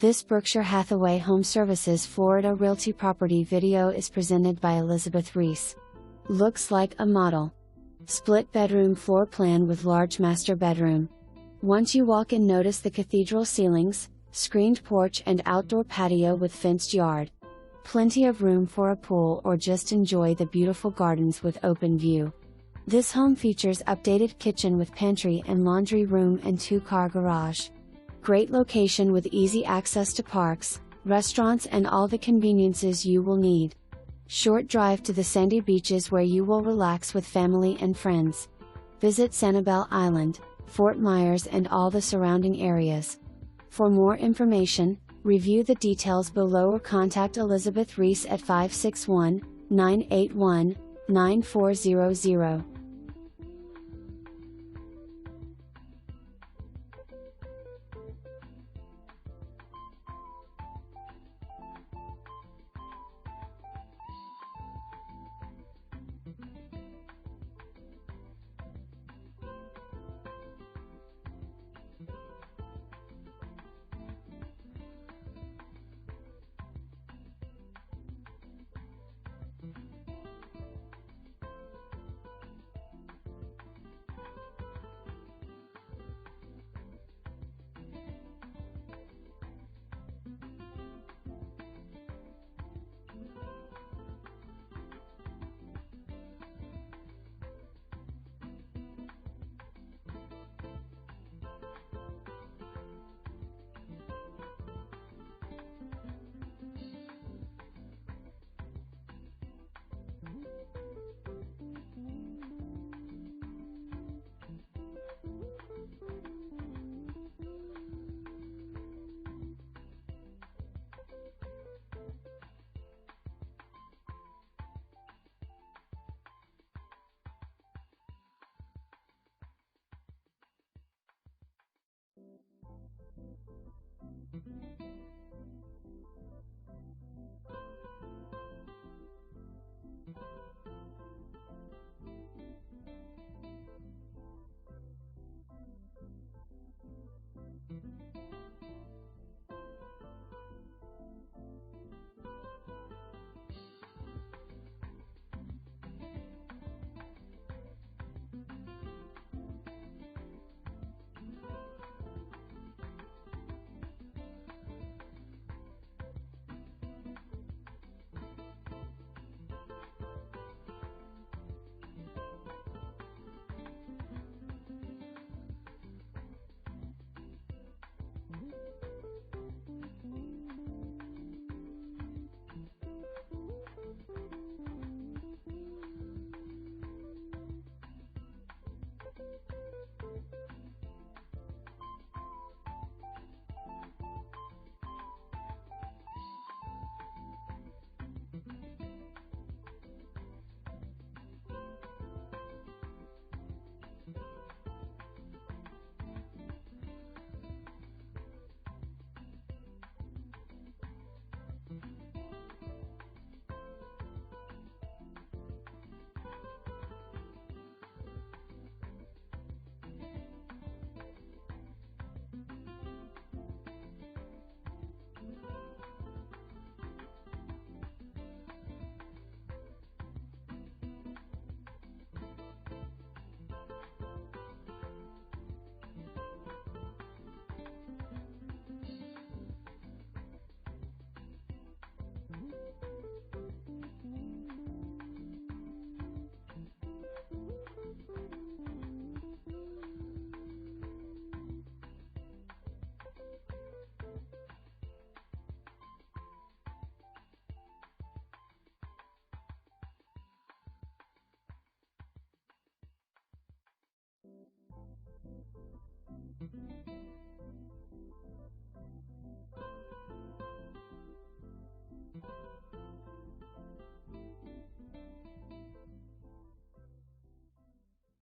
This Berkshire Hathaway HomeServices Florida Realty property video is presented by Elizabeth Rees. Looks like a model. Split bedroom floor plan with large master bedroom. Once you walk in, notice the cathedral ceilings, screened porch and outdoor patio with fenced yard. Plenty of room for a pool or just enjoy the beautiful gardens with open view. This home features updated kitchen with pantry and laundry room and 2-car garage. Great location with easy access to parks, restaurants and all the conveniences you will need. Short drive to the sandy beaches where you will relax with family and friends. Visit Sanibel Island, Fort Myers and all the surrounding areas. For more information, review the details below or contact Elizabeth Rees at 561-981-9400.